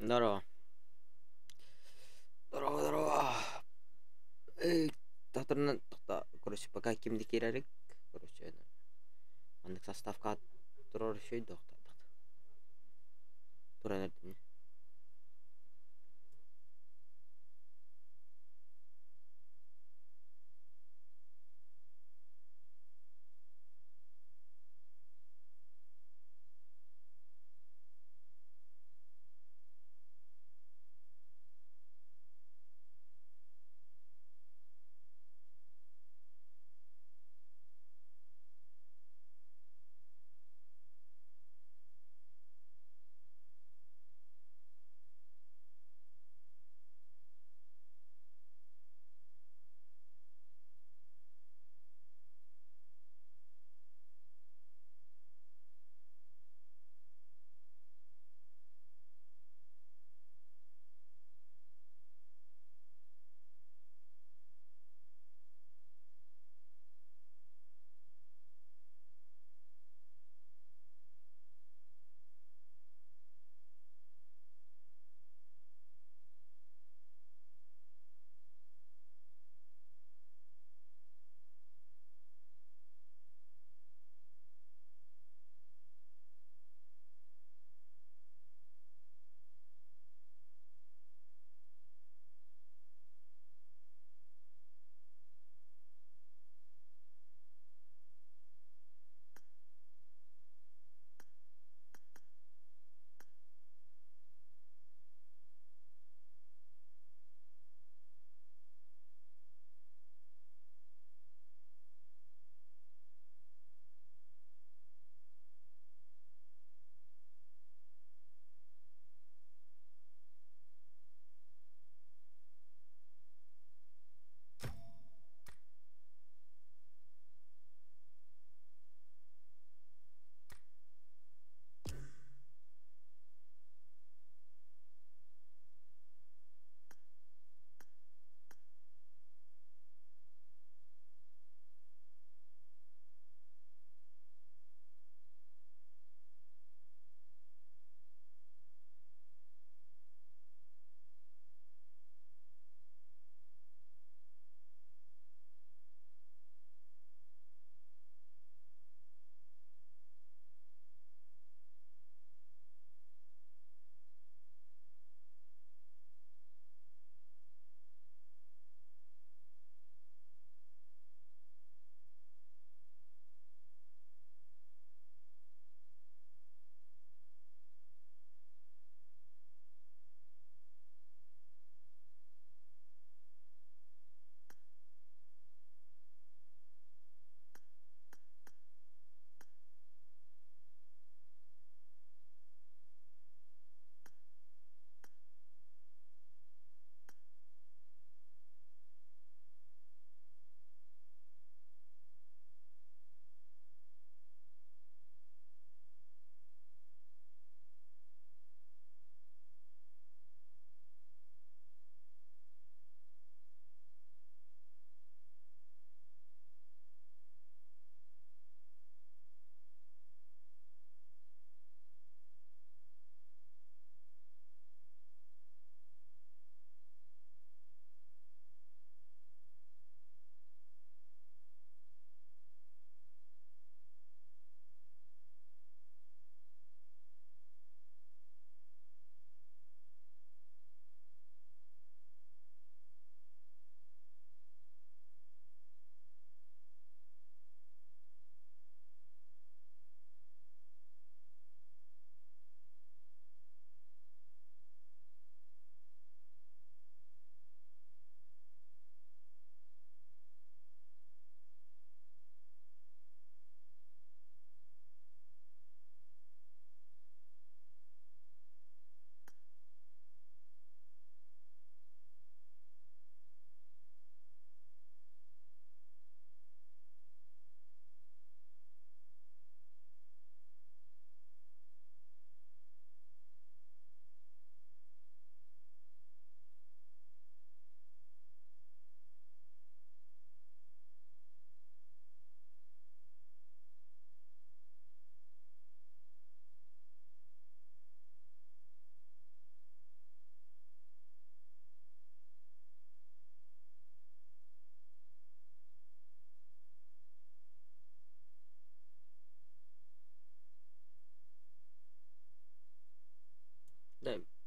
Здорово. Здорово, здорово. Эй, короче, пока кимди керерик. Короче, андык составка турар шөйдө. Тура эрдин.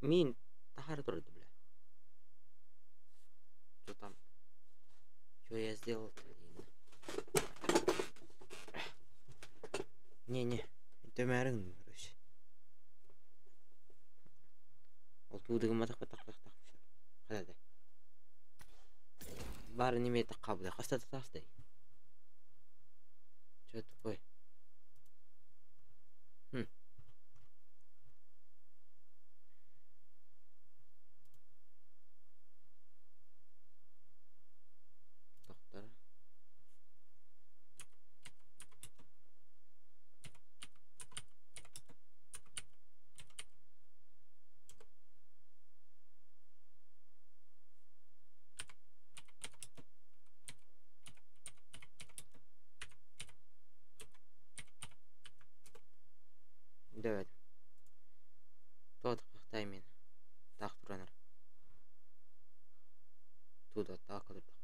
Min tahar turdi бля. Что там? Что я сделал? Не, төмәрің, короче. Ол тудығыма тақ. Қадады. Бары неме таққа бұдай. Қаста тақстай. Что такое? Тоқтар. Дәвәт. Тот қақтай мен. Тақ тұраныр. Туда тақ қадыр тақ.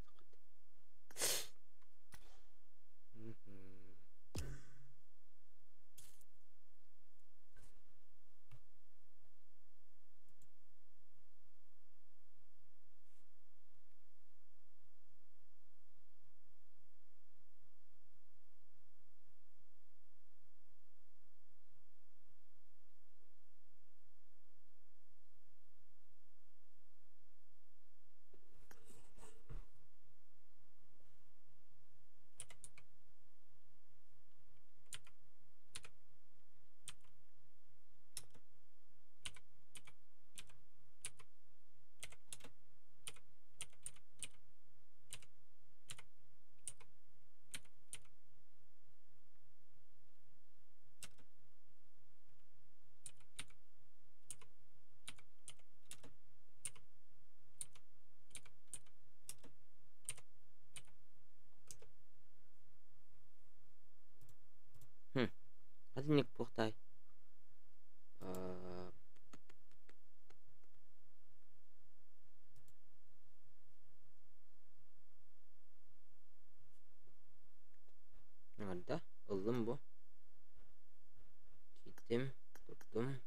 Хазинник пухтай. Nerede? Aldım bu. Gittim. Tuttum.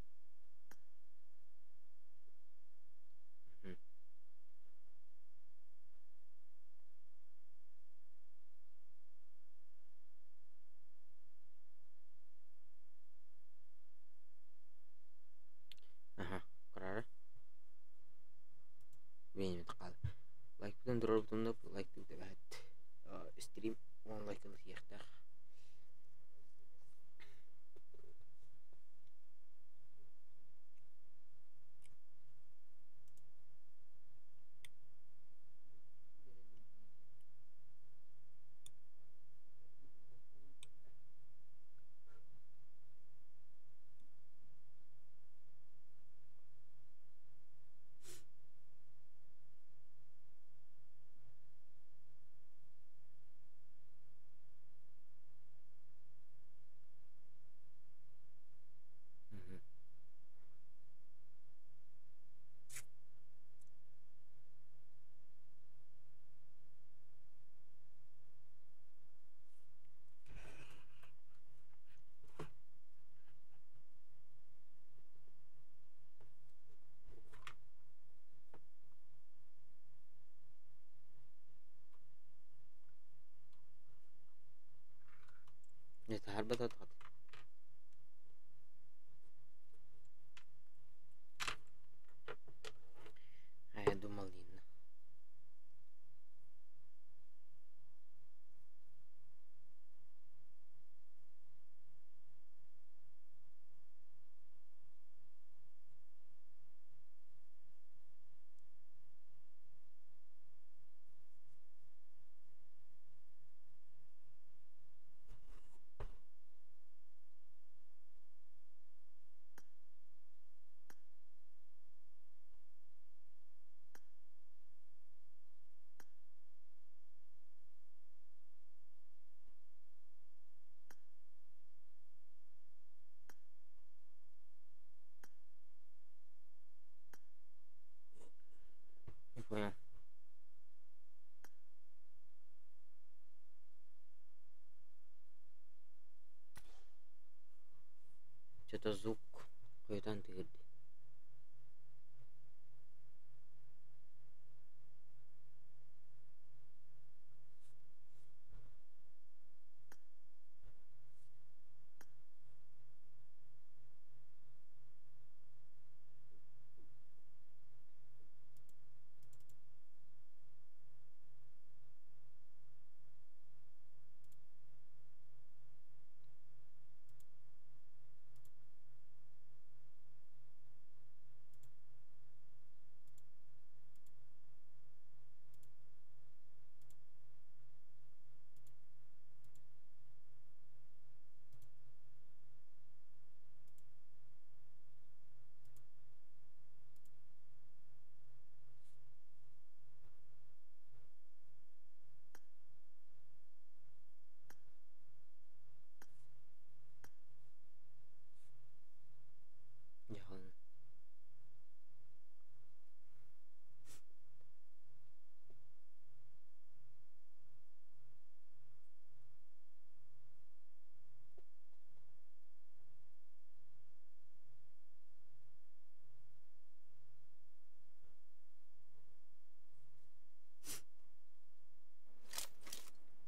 Aha. Karar. Benim اتقال. Like button drawer button'da like تكتب هات. Stream one like اللي يختار. يتحربت أضغط. هاي دومالين. Понял. Что-то звук какой-то антыгодный.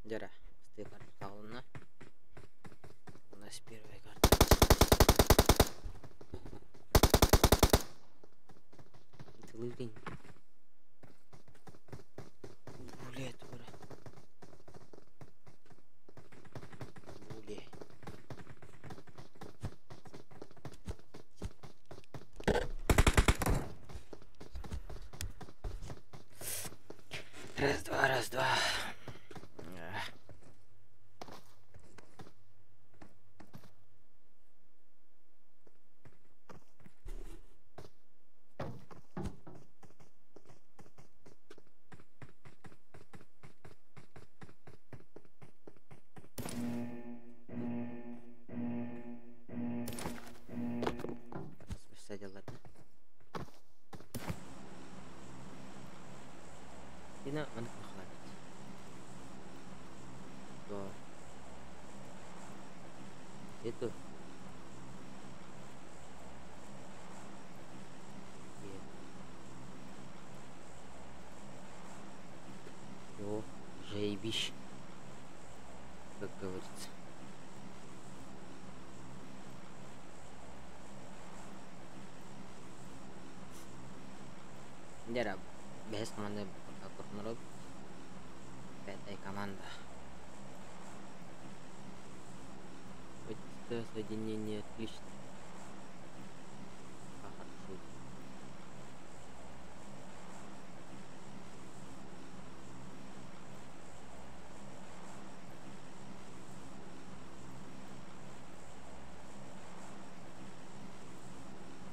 Жара, пустые карты тағылына. У нас первая карта. Целый день. Гуляет, ура. Гуляй. Раз-два, раз-два. Садилады. Дина анық нахлады. То. Это. О, заебись, как говорится. Jara, best команда народ. Пятая команда. Это соединение отлично. Хорошо.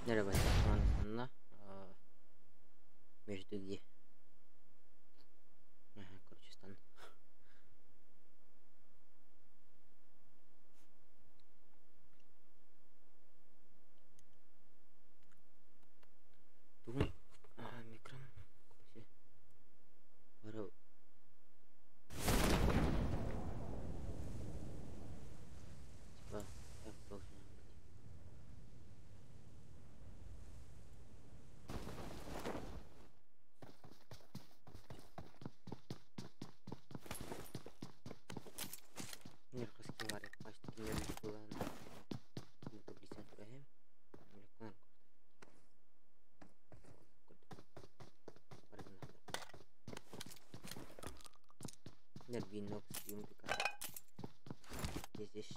Jara, бest команда. Между где? Ага, короче, стан. Тум. Микрон. Короче. Пора. Типа, так должно быть. Мир хаскивари, почти не было. Мы таблица троем. Млекон. Нервинок съемка. Здесь.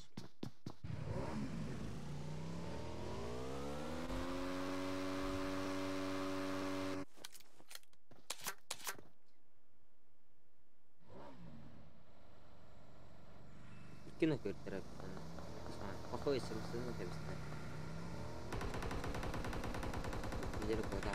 Кино квартира. Похоже, что мы на тебе стоим. Где рукода?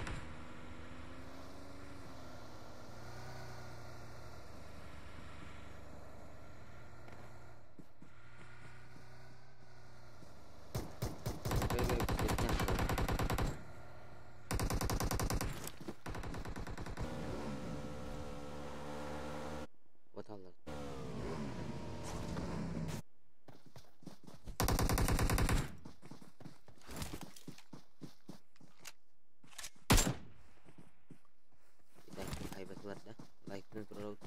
Вот Allah. Да? Лайк на турал.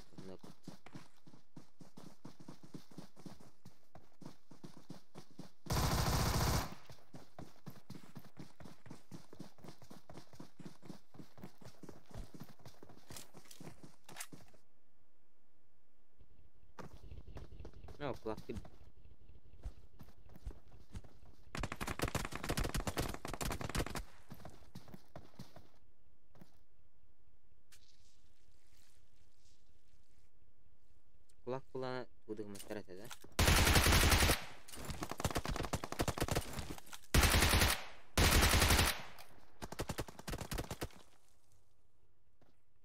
Ну, плавки. Kulak kulağa vurduğumuz TRT'de.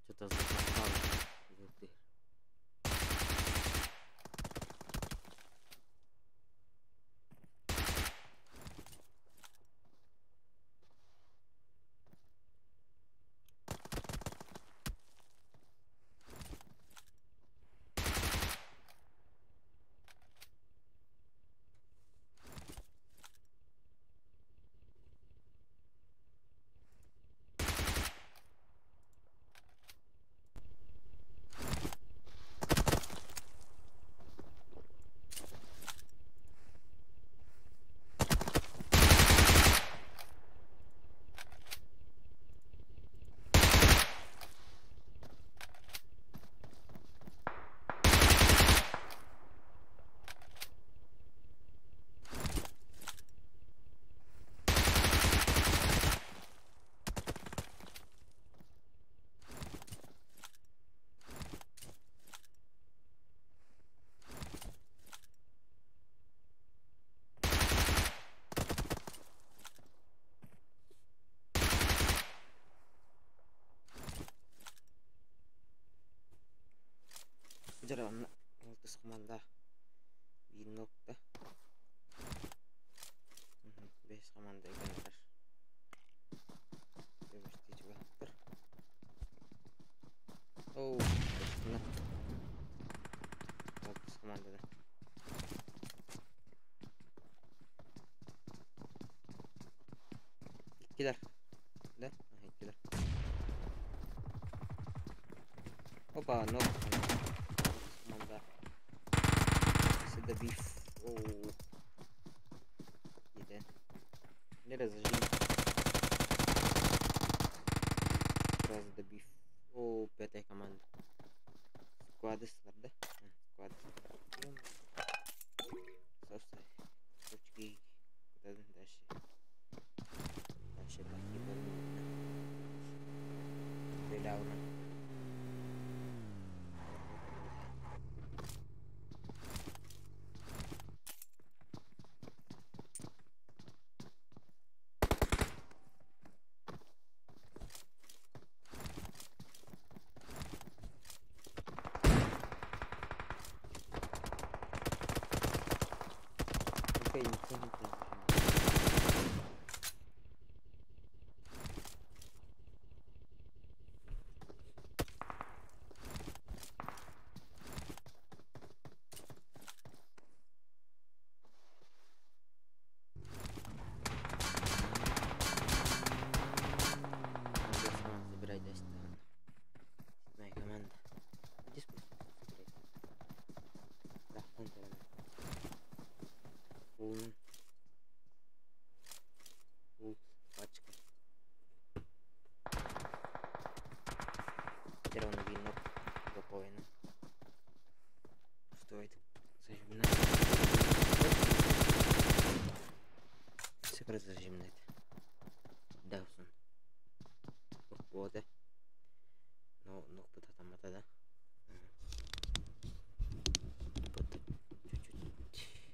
Что-то запахало. Dere onu oltuz komanda bir nokta. Beş komanda egenler. Beştici baktır. Oo, beştine. Oltuz komandada. İkiler. Da, ikiler. Opa, no. Komanda. C'est de beef. Oh. Yedi. Neresi jim? Biraz da beef. Oh, PT komanda. Squadis'larda. Squadis'larda. Sosai. Точки. Куда дальше? Дальше такие были. Белаура. Окей, никто не знает. Забирать достану. Моя команда. Иди спусти. Да, он там. Фул. Пачка. Теперь он видно спокойно. Что это? Зажимно. Секрет зажимает. Даусон. Вот. Ну, кто-то там это, да? Чуть-чуть.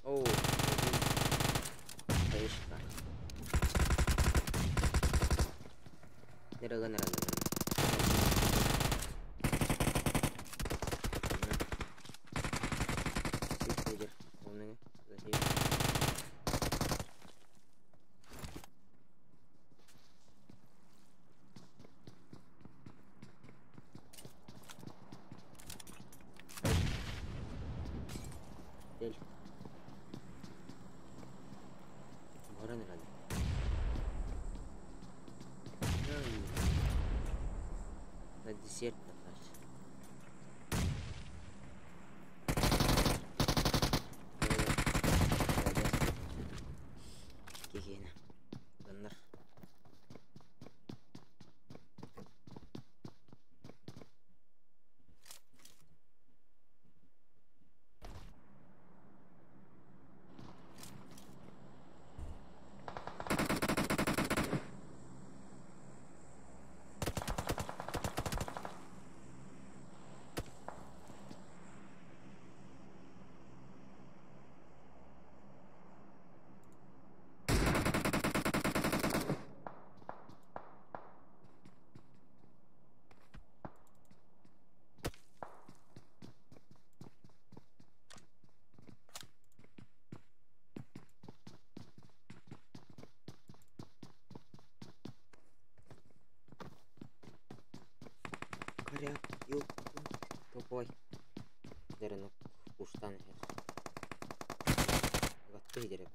Оу. Конечно. Нерага. Лидер. Умный. Зачем? Дель. Горы надо. На десерт потратить. Гигиена. Ганнар. Коряк, ёлка, тупой. Дерено куштан сейчас. Готовый дерев.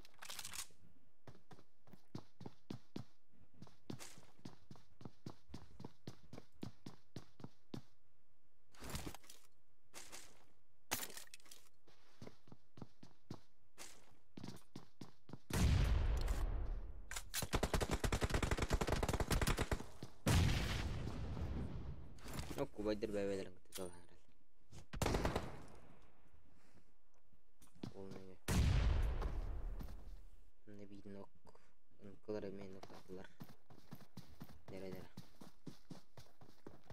No, kubaydır bebeğlerin kutu sol herhalde. Olmuyor. Ne bir nok. Noktalar emeği noktalar. Nerelere.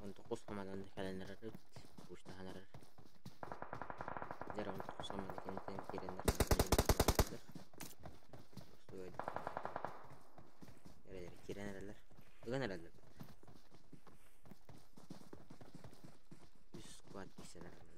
19 hamadan da kalenler arıt. Uçta hanar arıt. Jara 19 hamadan kendinden kirenler. Suaydı. Nerelere. nereler? Aga nereler? 100 squad gitsen herhalde.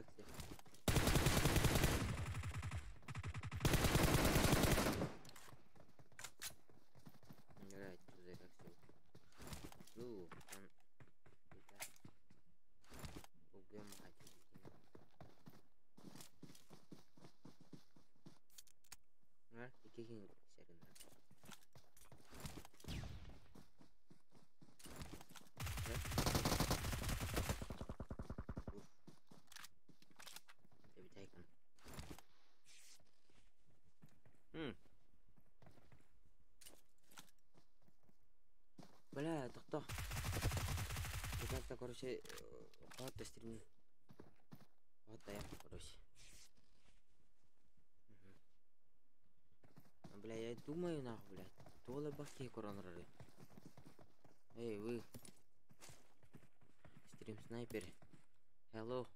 акция. Не нравится, что за акция. Ну, он... Это... Убьем мать. А? И какие-нибудь серии. Уф. Это ведь айкон. Бля, это кто? Это, короче, вот стрим. Вот я, короче. Бля, я думаю, нахуй, блядь. Толы бахи коронры. Эй, вы. Стрим снайпер. Hello.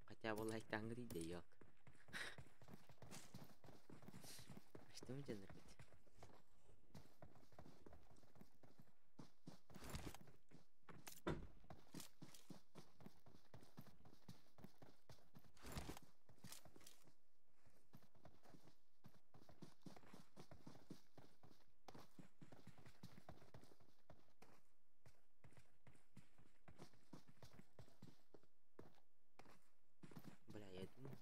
Хотя бы лайк тангри да ёк. Что мне нравится? Бля, я думаю.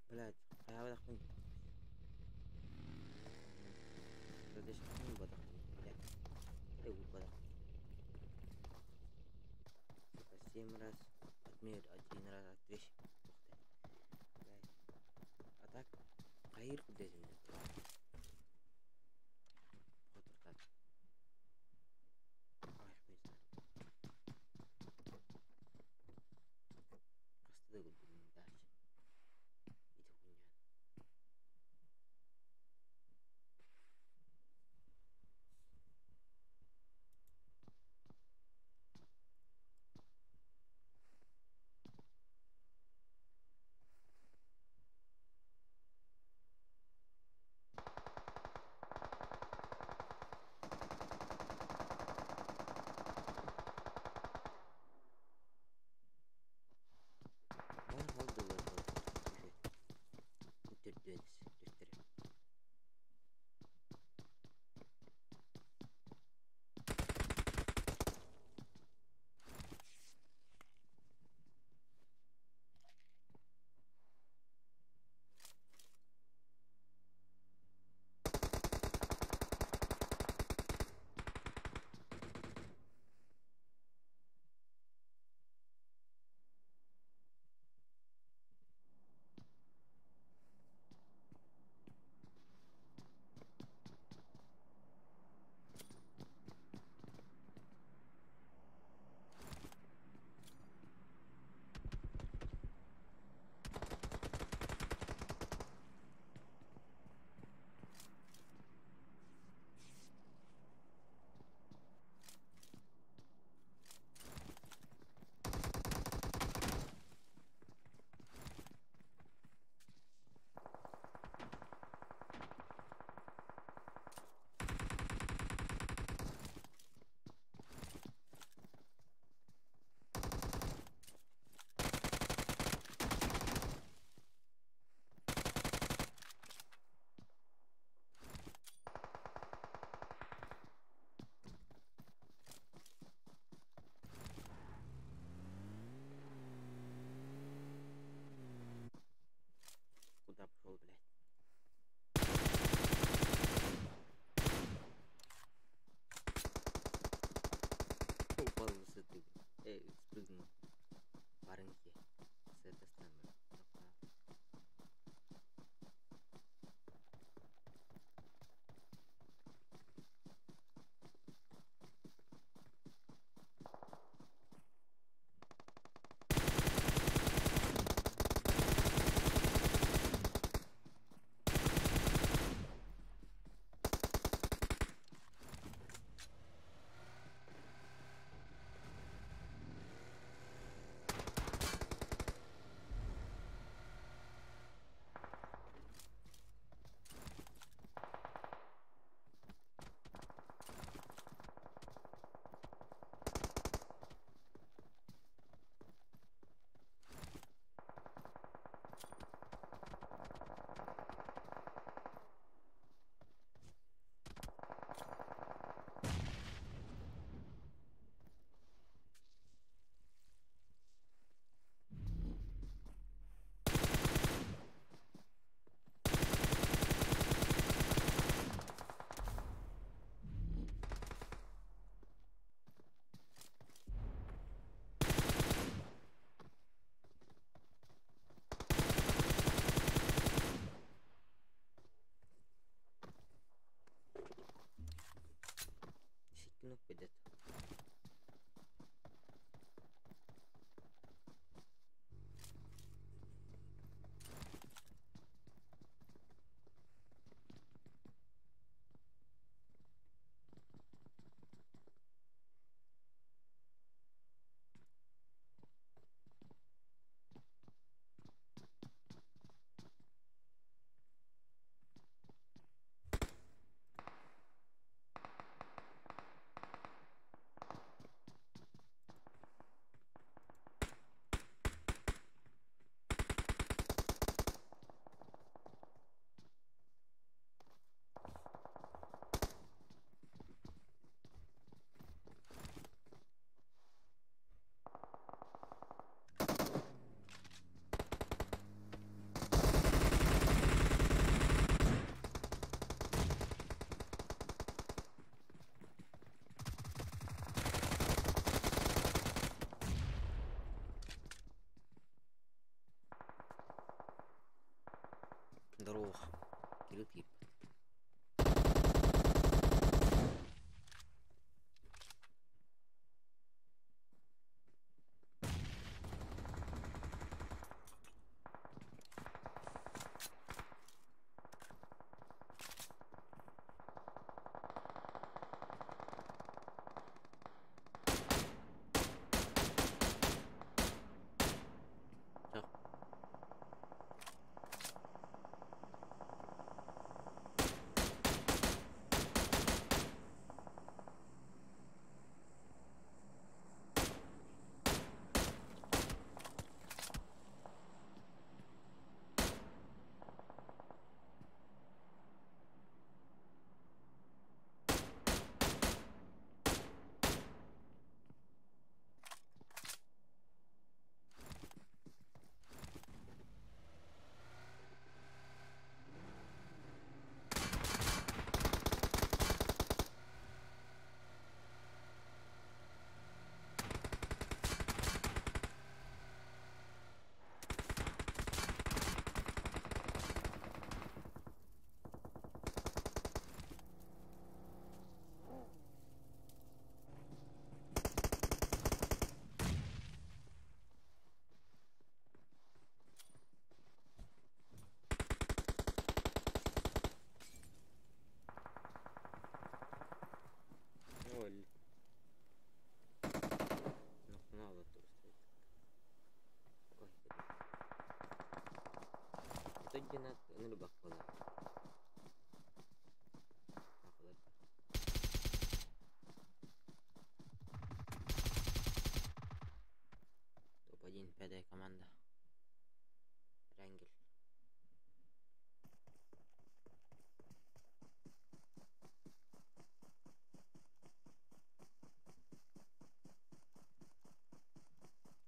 Блядь, я вот так. Здесь не буду. Блядь. Я буду. 7 раз. Отмер 1 раз, отрежь. Блядь. А так? Кайыр куда земля? Вот так. Ай, не знаю. Кастыды куда дальше. Это хуйня. тигил тиіп. Жоқ. Ой. Нұқтын алып тұрыстайды. Ой, это динат өнір бақпалар. Топ-1, 5-я команда. Рангель.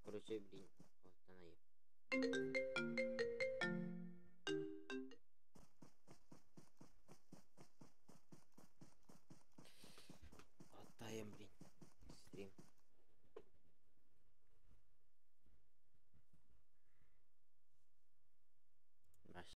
Короче, блин, останови.